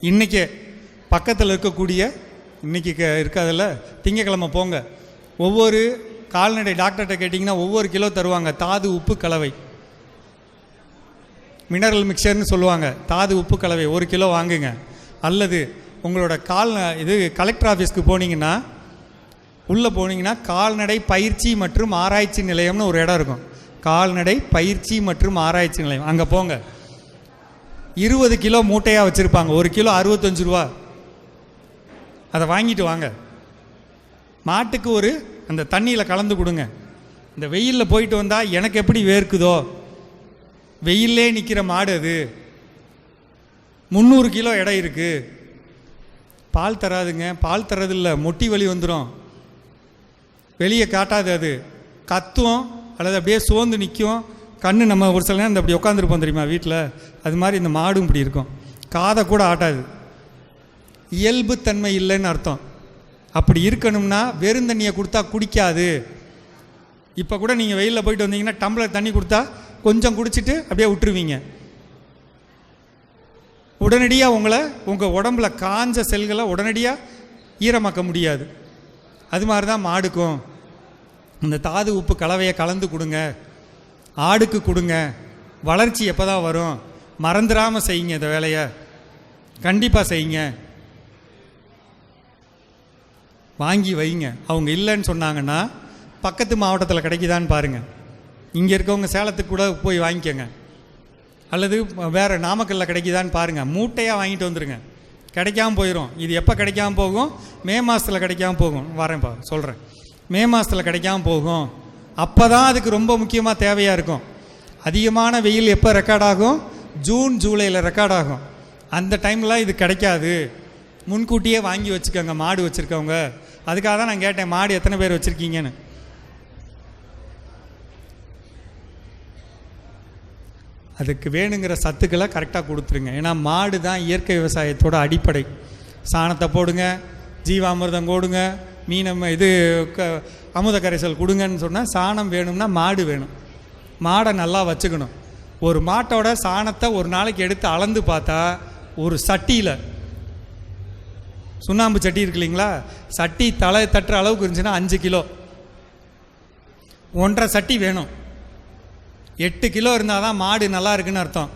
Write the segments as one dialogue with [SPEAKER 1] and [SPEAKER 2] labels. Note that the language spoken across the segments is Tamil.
[SPEAKER 1] இன்றைக்கி பக்கத்தில் இருக்கக்கூடிய இன்றைக்கி இருக்காதில்ல திங்கக்கிழமை போங்க, ஒவ்வொரு கால்நடை டாக்டர்கிட்ட கேட்டிங்கன்னா ஒவ்வொரு கிலோ தருவாங்க தாது உப்பு கலவை, மினரல் மிக்சர்னு சொல்லுவாங்க. தாது உப்பு கலவை 1 கிலோ வாங்குங்க. அல்லது உங்களோட இது கலெக்டர் ஆஃபீஸ்க்கு போனீங்கன்னா உள்ளே போனீங்கன்னா கால்நடை பயிற்சி மற்றும் ஆராய்ச்சி நிலையம்னு ஒரு இடம் இருக்கும். கால்நடை பயிற்சி மற்றும் ஆராய்ச்சி நிலையம், அங்கே போங்க. 20 கிலோ மூட்டையாக வச்சுருப்பாங்க. 1 கிலோ 65 ரூபா. அதை வாங்கிட்டு வாங்க. மாட்டுக்கு அந்த தண்ணியில் கலந்து கொடுங்க. இந்த வெயிலில் போயிட்டு வந்தால் எனக்கு எப்படி வேர்க்குதோ, வெயிலே நிற்கிற மாடு அது. 300 கிலோ எடை இருக்குது. பால் தராதுங்க. பால் தரதில்லை, மொட்டி வலி வந்துடும். வெளியே காட்டாது, அது கத்தும் அல்லது அப்படியே சோர்ந்து நிற்கும். கண்ணு நம்ம ஒரு சில நேரம் அப்படி உட்காந்துருப்போம் தெரியுமா வீட்டில், அது மாதிரி இந்த மாடும் இப்படி இருக்கும். காதை கூட ஆட்டாது. இயல்புத்தன்மை இல்லைன்னு அர்த்தம். அப்படி இருக்கணும்னா வெறும் தண்ணியை கொடுத்தா குடிக்காது. இப்போ கூட நீங்கள் வெயிலில் போயிட்டு வந்தீங்கன்னா டம்ளர் தண்ணி கொடுத்தா கொஞ்சம் குடிச்சிட்டு அப்படியே விட்டுருவீங்க. உடனடியாக உங்கள் உடம்புல காஞ்ச செல்களை உடனடியாக ஈரமாக்க முடியாது. அது மாதிரி தான் மாடுக்கும் இந்த தாது உப்பு கலவையை கலந்து கொடுங்க. ஆடுக்கு கொடுங்க. வளர்ச்சி எப்போ தான் வரும், மறந்துடாமல் செய்யுங்க. இந்த வேலையை கண்டிப்பாக செய்யுங்க. வாங்கி வைங்க. அவங்க இல்லைன்னு சொன்னாங்கன்னா பக்கத்து மாவட்டத்தில் கிடைக்குதான்னு பாருங்கள். இங்கே இருக்கவங்க சேலத்துக்கு கூட போய் வாங்கிக்கோங்க. அல்லது வேறு நாமக்கல்லில் கிடைக்குதான்னு பாருங்கள். மூட்டையாக வாங்கிட்டு வந்துடுங்க. கிடைக்காம போயிடும். இது எப்போ கிடைக்காம போகும்? மே மாதத்தில் கிடைக்காம போகும். வரேன்ப்பா சொல்கிறேன். மே மாதத்தில் கிடைக்காம போகும். அப்போ தான் அதுக்கு ரொம்ப முக்கியமாக தேவையாக இருக்கும். அதிகமான வெயில் எப்போ ரெக்கார்ட் ஆகும்? ஜூன் ஜூலையில் ரெக்கார்ட் ஆகும். அந்த டைம்லாம் இது கிடைக்காது. முன்கூட்டியே வாங்கி வச்சுக்கோங்க மாடு வச்சுருக்கவங்க. அதுக்காக தான் நான் கேட்டேன், மாடு எத்தனை பேர் வச்சுருக்கீங்கன்னு. அதுக்கு வேணுங்கிற சத்துக்களை கரெக்டாக கொடுத்துருங்க. ஏன்னா மாடு தான் இயற்கை விவசாயத்தோட அடிப்படை. சாணத்தை போடுங்க, ஜீவாமிர்தம் கொடுங்க, அமுத கரைசல் கொடுங்கன்னு சொன்னால் சாணம் வேணும்னா மாடு வேணும். மாடை நல்லா வச்சுக்கணும். ஒரு மாட்டோட சாணத்தை ஒரு நாளைக்கு எடுத்து அளந்து பார்த்தா ஒரு சட்டியில், சுண்ணாம்பு சட்டி இருக்கு இல்லைங்களா, சட்டி தலை தட்டுற அளவுக்கு இருந்துச்சுன்னா 5 கிலோ. 1.5 சட்டி வேணும். 8 கிலோ இருந்தால் தான் மாடு நல்லா இருக்குன்னு அர்த்தம்.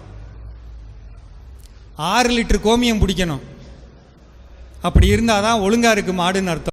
[SPEAKER 1] 6 லிட்டர் கோமியம் பிடிக்கணும். அப்படி இருந்தால் தான் ஒழுங்காக இருக்குது மாடுன்னு அர்த்தம்.